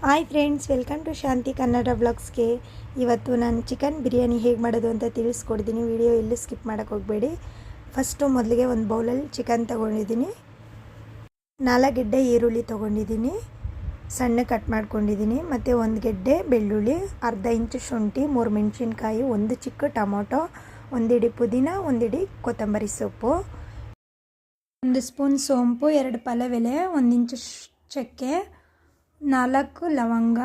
Hi friends, welcome to ಶಾಂತಿ ಕನ್ನಡ ವ್ಲಾಗ್ಸ್ಗೆ. ಇವತ್ತು ನಾನು chicken biryani ಹೇಗೆ ಮಾಡೋದು ಅಂತ ತಿಳಿಸ್ಕೊಡ್ತೀನಿ. ವಿಡಿಯೋ ಎಲ್ಲೂ ಸ್ಕಿಪ್ ಮಾಡೋಕ್ಕೆ ಹೋಗಬೇಡಿ. ಫಸ್ಟು ಮೊದಲಿಗೆ ಒಂದು ಬೌಲಲ್ಲಿ ಚಿಕನ್ ತೊಗೊಂಡಿದ್ದೀನಿ, 4 ಗೆಡ್ಡೆ ಈರುಳ್ಳಿ ತೊಗೊಂಡಿದ್ದೀನಿ, ಸಣ್ಣ ಕಟ್ ಮಾಡ್ಕೊಂಡಿದ್ದೀನಿ, ಮತ್ತು 1 ಗೆಡ್ಡೆ ಬೆಳ್ಳುಳ್ಳಿ, ಅರ್ಧ ಇಂಚು ಶುಂಠಿ, 3 ಮೆಣಸಿನ್ಕಾಯಿ, 1 ಚಿಕ್ಕ ಟೊಮೊಟೊ, 1 ಹಿಡಿ ಪುದೀನ, 1 ಹಿಡಿ ಕೊತ್ತಂಬರಿ ಸೊಪ್ಪು, 1 ಸ್ಪೂನ್ ಸೋಂಪು, 2 ಪಲಾವ್ ಎಲೆ, 1 ಇಂಚು ಚಕ್ಕೆ, 4 ಲವಂಗ,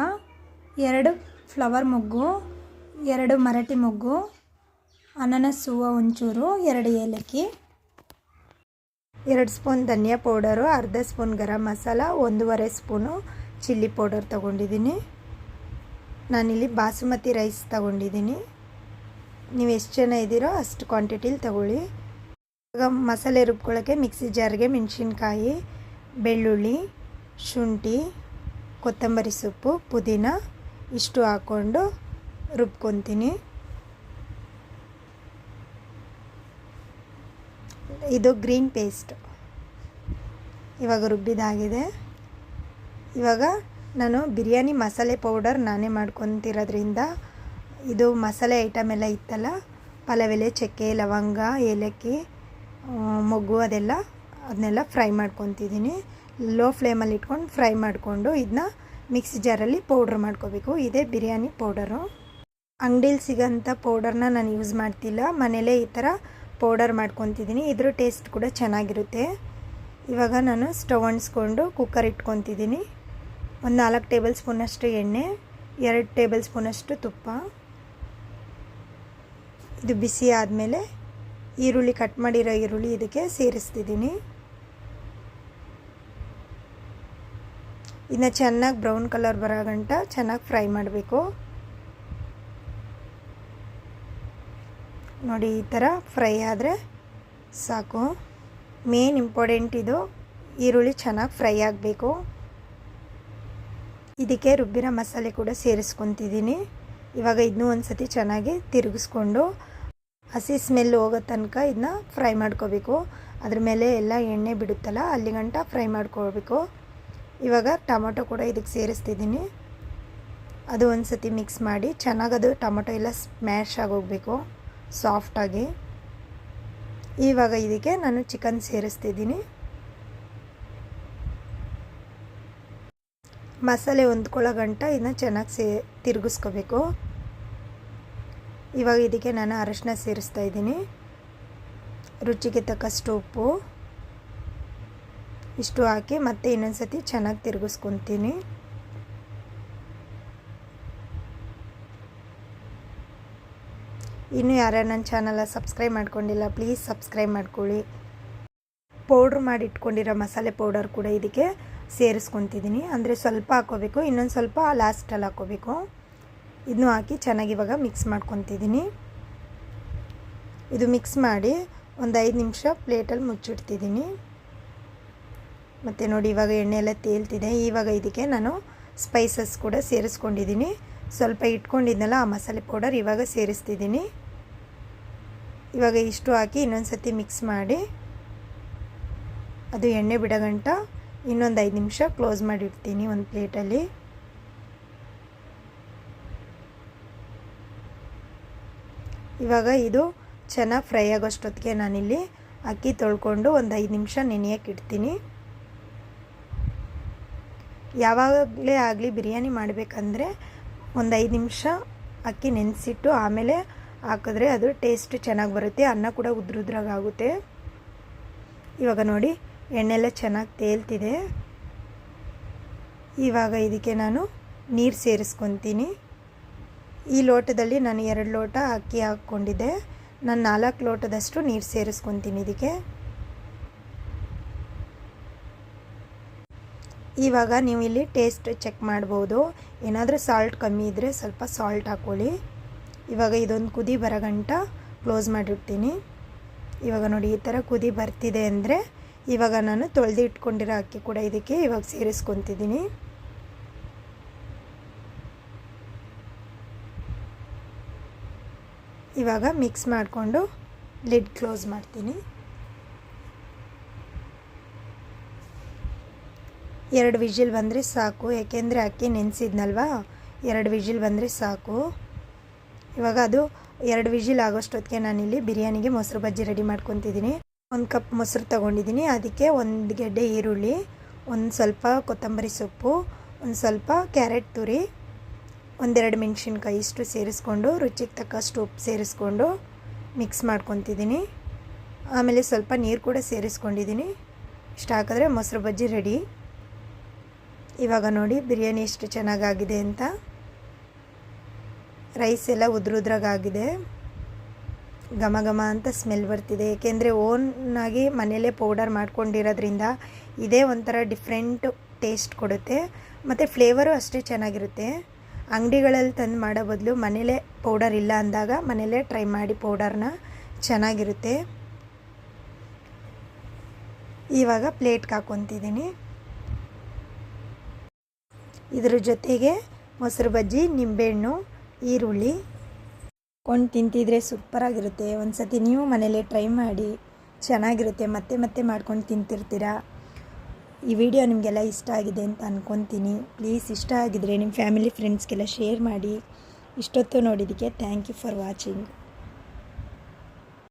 2 ಫ್ಲವರ್ ಮೊಗ್ಗು, 2 ಮರಾಠಿ ಮೊಗ್ಗು, ಅನಾನಸ್ ಹೂವು ಒಂಚೂರು, 2 ಏಲಕ್ಕಿ, 2 ಸ್ಪೂನ್ ಧನಿಯಾ ಪೌಡರು, ಅರ್ಧ spoon garam masala, 1.5 spoon chilli powder ತೊಗೊಂಡಿದ್ದೀನಿ. ನಾನಿಲ್ಲಿ ಬಾಸುಮತಿ ರೈಸ್ ತೊಗೊಂಡಿದ್ದೀನಿ. ನೀವು ಎಷ್ಟು ಜನ ಇದ್ದೀರೋ ಅಷ್ಟು ಕ್ವಾಂಟಿಟಿಲಿ ತೊಗೊಳ್ಳಿ. ಇವಾಗ ಮಸಾಲೆ ರುಬ್ಕೊಳ್ಳೋಕ್ಕೆ ಮಿಕ್ಸಿ ಜಾರ್ಗೆ ಮೆಣಸಿನ್ಕಾಯಿ, ಬೆಳ್ಳುಳ್ಳಿ, ಶುಂಠಿ, ಕೊತ್ತಂಬರಿ ಸೊಪ್ಪು, ಪುದೀನ ಇಷ್ಟು ಹಾಕ್ಕೊಂಡು ರುಬ್ಕೊತೀನಿ. ಇದು ಗ್ರೀನ್ ಪೇಸ್ಟ್ ಇವಾಗ ರುಬ್ಬಿದಾಗಿದೆ. ಇವಾಗ ನಾನು ಬಿರಿಯಾನಿ ಮಸಾಲೆ ಪೌಡರ್ ನಾನೇ ಮಾಡ್ಕೊತಿರೋದ್ರಿಂದ ಇದು ಮಸಾಲೆ ಐಟಮ್ ಎಲ್ಲ ಇತ್ತಲ್ಲ, ಪಲಾವ್ ಎಲೆ, ಚಕ್ಕೆ, ಲವಂಗ, ಏಲಕ್ಕಿ, ಮೊಗ್ಗು ಅದನ್ನೆಲ್ಲ ಫ್ರೈ ಮಾಡ್ಕೊತಿದ್ದೀನಿ. ಲೋ ಫ್ಲೇಮಲ್ಲಿ ಇಟ್ಕೊಂಡು ಫ್ರೈ ಮಾಡಿಕೊಂಡು ಇದನ್ನ ಮಿಕ್ಸಿ ಜಾರಲ್ಲಿ ಪೌಡ್ರ್ ಮಾಡ್ಕೋಬೇಕು. ಇದೇ ಬಿರಿಯಾನಿ ಪೌಡರು. ಅಂಗಡೀಲಿ ಸಿಗೋಂಥ ಪೌಡರ್ನ ನಾನು ಯೂಸ್ ಮಾಡ್ತಿಲ್ಲ, ಮನೇಲೇ ಈ ಥರ ಪೌಡರ್ ಮಾಡ್ಕೊತಿದ್ದೀನಿ. ಇದ್ರ ಟೇಸ್ಟ್ ಕೂಡ ಚೆನ್ನಾಗಿರುತ್ತೆ. ಇವಾಗ ನಾನು ಸ್ಟವ್ ಅಂಟಿಸ್ಕೊಂಡು ಕುಕ್ಕರ್ ಇಟ್ಕೊತಿದ್ದೀನಿ. ಒಂದು 4 ಟೇಬಲ್ ಸ್ಪೂನಷ್ಟು ಎಣ್ಣೆ, 2 ಟೇಬಲ್ ಸ್ಪೂನಷ್ಟು ತುಪ್ಪ. ಇದು ಬಿಸಿ ಆದಮೇಲೆ ಈರುಳ್ಳಿ, ಕಟ್ ಮಾಡಿರೋ ಈರುಳ್ಳಿ ಇದಕ್ಕೆ ಸೇರಿಸ್ತಿದ್ದೀನಿ. ಇದನ್ನ ಚೆನ್ನಾಗಿ ಬ್ರೌನ್ ಕಲರ್ ಬರೋ ಗಂಟ ಚೆನ್ನಾಗಿ ಫ್ರೈ ಮಾಡಬೇಕು. ನೋಡಿ, ಈ ಥರ ಫ್ರೈ ಆದರೆ ಸಾಕು. ಮೇನ್ ಇಂಪಾರ್ಟೆಂಟ್ ಇದು, ಈರುಳ್ಳಿ ಚೆನ್ನಾಗಿ ಫ್ರೈ ಆಗಬೇಕು. ಇದಕ್ಕೆ ರುಬ್ಬಿರೋ ಮಸಾಲೆ ಕೂಡ ಸೇರಿಸ್ಕೊತಿದ್ದೀನಿ. ಇವಾಗ ಇದನ್ನೂ ಒಂದು ಸತಿ ಚೆನ್ನಾಗಿ ತಿರುಗಿಸ್ಕೊಂಡು ಹಸಿ ಸ್ಮೆಲ್ ಹೋಗೋ ತನಕ ಇದನ್ನ ಫ್ರೈ ಮಾಡ್ಕೋಬೇಕು. ಅದ್ರ ಮೇಲೆ ಎಲ್ಲ ಎಣ್ಣೆ ಬಿಡುತ್ತಲ್ಲ, ಅಲ್ಲಿ ಗಂಟ ಫ್ರೈ ಮಾಡ್ಕೋಬೇಕು. ಇವಾಗ ಟೊಮೊಟೊ ಕೂಡ ಇದಕ್ಕೆ ಸೇರಿಸ್ತಿದ್ದೀನಿ. ಅದು ಒಂದು ಸತಿ ಮಿಕ್ಸ್ ಮಾಡಿ ಚೆನ್ನಾಗಿ ಅದು ಟೊಮೊಟೊ ಎಲ್ಲ ಸ್ಮ್ಯಾಶ್ ಆಗೋಗಬೇಕು ಸಾಫ್ಟಾಗಿ. ಇವಾಗ ಇದಕ್ಕೆ ನಾನು ಚಿಕನ್ ಸೇರಿಸ್ತಿದ್ದೀನಿ. ಮಸಾಲೆ ಹೊಂದ್ಕೊಳ್ಳೋ ಗಂಟ ಇದನ್ನ ಚೆನ್ನಾಗಿ ತಿರುಗಿಸ್ಕೋಬೇಕು. ಇವಾಗ ಇದಕ್ಕೆ ನಾನು ಅರಿಶಿನ ಸೇರಿಸ್ತಾ ಇದ್ದೀನಿ, ರುಚಿಗೆ ತಕ್ಕಷ್ಟು ಉಪ್ಪು ಇಷ್ಟು ಹಾಕಿ ಮತ್ತೆ ಇನ್ನೊಂದು ಸತಿ ಚೆನ್ನಾಗಿ ತಿರುಗಿಸ್ಕೊತೀನಿ. ಇನ್ನೂ ಯಾರ್ಯಾರು ನನ್ನ ಚಾನಲ್ ಸಬ್ಸ್ಕ್ರೈಬ್ ಮಾಡ್ಕೊಂಡಿಲ್ಲ, ಪ್ಲೀಸ್ ಸಬ್ಸ್ಕ್ರೈಬ್ ಮಾಡ್ಕೊಳ್ಳಿ. ಪೌಡ್ರ್ ಮಾಡಿ ಇಟ್ಕೊಂಡಿರೋ ಮಸಾಲೆ ಪೌಡರ್ ಕೂಡ ಇದಕ್ಕೆ ಸೇರಿಸ್ಕೊತಿದ್ದೀನಿ. ಅಂದರೆ ಸ್ವಲ್ಪ ಹಾಕ್ಕೋಬೇಕು, ಇನ್ನೊಂದು ಸ್ವಲ್ಪ ಲಾಸ್ಟಲ್ಲಿ ಹಾಕ್ಕೋಬೇಕು. ಇದನ್ನು ಹಾಕಿ ಚೆನ್ನಾಗಿ ಇವಾಗ ಮಿಕ್ಸ್ ಮಾಡ್ಕೊತಿದ್ದೀನಿ. ಇದು ಮಿಕ್ಸ್ ಮಾಡಿ ಒಂದು 5 ನಿಮಿಷ ಪ್ಲೇಟಲ್ಲಿ ಮುಚ್ಚಿಡ್ತಿದ್ದೀನಿ. ಮತ್ತು ನೋಡಿ, ಇವಾಗ ಎಣ್ಣೆ ಎಲ್ಲ ತೇಲ್ತಿದೆ. ಇವಾಗ ಇದಕ್ಕೆ ನಾನು ಸ್ಪೈಸಸ್ ಕೂಡ ಸೇರಿಸ್ಕೊಂಡಿದ್ದೀನಿ. ಸ್ವಲ್ಪ ಇಟ್ಕೊಂಡಿದ್ನಲ್ಲ ಆ ಮಸಾಲೆ ಪೌಡರ್ ಇವಾಗ ಸೇರಿಸ್ತಿದ್ದೀನಿ. ಇವಾಗ ಇಷ್ಟು ಹಾಕಿ ಇನ್ನೊಂದು ಸತಿ ಮಿಕ್ಸ್ ಮಾಡಿ ಅದು ಎಣ್ಣೆ ಬಿಡೋಗಂಟ ಇನ್ನೊಂದು 5 ನಿಮಿಷ ಕ್ಲೋಸ್ ಮಾಡಿಡ್ತೀನಿ ಒಂದು ಪ್ಲೇಟಲ್ಲಿ. ಇವಾಗ ಇದು ಚೆನ್ನಾಗಿ ಫ್ರೈ ಆಗೋಷ್ಟೊತ್ತಿಗೆ ನಾನಿಲ್ಲಿ ಅಕ್ಕಿ ತೊಳ್ಕೊಂಡು ಒಂದು 5 ನಿಮಿಷ ನೆನೆಯೋಕೆ ಇಡ್ತೀನಿ. ಯಾವಾಗಲೇ ಆಗಲಿ ಬಿರಿಯಾನಿ ಮಾಡಬೇಕಂದ್ರೆ ಒಂದು 5 ನಿಮಿಷ ಅಕ್ಕಿ ನೆನೆಸಿಟ್ಟು ಆಮೇಲೆ ಹಾಕಿದ್ರೆ ಅದು ಟೇಸ್ಟ್ ಚೆನ್ನಾಗಿ ಬರುತ್ತೆ. ಅನ್ನ ಕೂಡ ಉದ್ರುದ್ರಾಗುತ್ತೆ. ಇವಾಗ ನೋಡಿ, ಎಣ್ಣೆಲ್ಲ ಚೆನ್ನಾಗಿ ತೇಲ್ತಿದೆ. ಇವಾಗ ಇದಕ್ಕೆ ನಾನು ನೀರು ಸೇರಿಸ್ಕೊತೀನಿ. ಈ ಲೋಟದಲ್ಲಿ ನಾನು 2 ಲೋಟ ಅಕ್ಕಿ ಹಾಕ್ಕೊಂಡಿದ್ದೆ. ನಾನು 4 ಲೋಟದಷ್ಟು ನೀರು ಸೇರಿಸ್ಕೊತೀನಿ ಇದಕ್ಕೆ. ಇವಾಗ ನೀವು ಇಲ್ಲಿ ಟೇಸ್ಟ್ ಚೆಕ್ ಮಾಡ್ಬೋದು. ಏನಾದರೂ ಸಾಲ್ಟ್ ಕಮ್ಮಿ ಇದ್ದರೆ ಸ್ವಲ್ಪ ಸಾಲ್ಟ್ ಹಾಕ್ಕೊಳ್ಳಿ. ಇವಾಗ ಇದೊಂದು ಕುದಿ ಬರೋಗಂಟ ಕ್ಲೋಸ್ ಮಾಡಿರ್ತೀನಿ. ಇವಾಗ ನೋಡಿ, ಈ ಥರ ಕುದಿ ಬರ್ತಿದೆ ಅಂದರೆ ಇವಾಗ ನಾನು ತೊಳೆದು ಇಟ್ಕೊಂಡಿರೋ ಅಕ್ಕಿ ಕೂಡ ಇದಕ್ಕೆ ಇವಾಗ ಸೇರಿಸ್ಕೊತಿದ್ದೀನಿ. ಇವಾಗ ಮಿಕ್ಸ್ ಮಾಡಿಕೊಂಡು ಲಿಡ್ ಕ್ಲೋಸ್ ಮಾಡ್ತೀನಿ. 2 ವಿಜಿಲ್ ಬಂದರೆ ಸಾಕು, ಏಕೆಂದರೆ ಅಕ್ಕಿ ನೆನೆಸಿದ್ನಲ್ವ, 2 ವಿಜಿಲ್ ಬಂದರೆ ಸಾಕು. ಇವಾಗ ಅದು 2 ವಿಜಿಲ್ ಆಗೋಷ್ಟೊತ್ತಿಗೆ ನಾನಿಲ್ಲಿ ಬಿರಿಯಾನಿಗೆ ಮೊಸರು ಬಜ್ಜಿ ರೆಡಿ ಮಾಡ್ಕೊತಿದ್ದೀನಿ. 1 ಕಪ್ ಮೊಸರು ತೊಗೊಂಡಿದ್ದೀನಿ. ಅದಕ್ಕೆ 1 ಗೆಡ್ಡೆ ಈರುಳ್ಳಿ, ಒಂದು ಸ್ವಲ್ಪ ಕೊತ್ತಂಬರಿ ಸೊಪ್ಪು, ಒಂದು ಸ್ವಲ್ಪ ಕ್ಯಾರೆಟ್ ತುರಿ, 1-2 ಮೆಣಸಿನ್ಕಾಯಿ ಇಷ್ಟು ಸೇರಿಸ್ಕೊಂಡು ರುಚಿಗೆ ತಕ್ಕಷ್ಟು ಉಪ್ಪು ಸೇರಿಸ್ಕೊಂಡು ಮಿಕ್ಸ್ ಮಾಡ್ಕೊತಿದ್ದೀನಿ. ಆಮೇಲೆ ಸ್ವಲ್ಪ ನೀರು ಕೂಡ ಸೇರಿಸ್ಕೊಂಡಿದ್ದೀನಿ. ಇಷ್ಟು ಹಾಕಿದ್ರೆ ಮೊಸರು ಬಜ್ಜಿ ರೆಡಿ. ಇವಾಗ ನೋಡಿ ಬಿರಿಯಾನಿ ಎಷ್ಟು ಚೆನ್ನಾಗಾಗಿದೆ ಅಂತ. ರೈಸ್ ಎಲ್ಲ ಉದ್ರಾಗಿದೆ, ಘಮ ಘಮ ಅಂತ ಸ್ಮೆಲ್ ಬರ್ತಿದೆ. ಏಕೆಂದರೆ ಓನಾಗಿ ಮನೆಯಲ್ಲೇ ಪೌಡರ್ ಮಾಡ್ಕೊಂಡಿರೋದ್ರಿಂದ ಇದೇ ಒಂಥರ ಡಿಫ್ರೆಂಟ್ ಟೇಸ್ಟ್ ಕೊಡುತ್ತೆ, ಮತ್ತು ಫ್ಲೇವರು ಅಷ್ಟೇ ಚೆನ್ನಾಗಿರುತ್ತೆ. ಅಂಗಡಿಗಳಲ್ಲಿ ತಂದು ಮಾಡೋ ಬದಲು ಮನೇಲೇ ಪೌಡರ್ ಇಲ್ಲ ಅಂದಾಗ ಮನೇಲೇ ಟ್ರೈ ಮಾಡಿ ಪೌಡರ್ನ, ಚೆನ್ನಾಗಿರುತ್ತೆ. ಇವಾಗ ಪ್ಲೇಟ್ಗೆ ಹಾಕ್ಕೊತಿದ್ದೀನಿ. ಇದ್ರ ಜೊತೆಗೆ ಮೊಸರು ಬಜ್ಜಿ, ನಿಂಬೆಹಣ್ಣು, ಈರುಳ್ಳಿ ಕೊಂಡು ತಿಂತಿದ್ರೆ ಸೂಪರಾಗಿರುತ್ತೆ. ಒಂದು ಸತಿ ನೀವು ಮನೇಲೇ ಟ್ರೈ ಮಾಡಿ, ಚೆನ್ನಾಗಿರುತ್ತೆ. ಮತ್ತೆ ಮತ್ತೆ ಮಾಡ್ಕೊಂಡು ತಿಂತಿರ್ತೀರ. ಈ ವಿಡಿಯೋ ನಿಮಗೆಲ್ಲ ಇಷ್ಟ ಆಗಿದೆ ಅಂತ ಅಂದ್ಕೊತೀನಿ. ಪ್ಲೀಸ್ ಇಷ್ಟ ಆಗಿದರೆ ನಿಮ್ಮ ಫ್ಯಾಮಿಲಿ ಫ್ರೆಂಡ್ಸ್ಗೆಲ್ಲ ಶೇರ್ ಮಾಡಿ. ಇಷ್ಟೊತ್ತು ನೋಡಿದ್ದಕ್ಕೆ ಥ್ಯಾಂಕ್ ಯು ಫಾರ್ ವಾಚಿಂಗ್.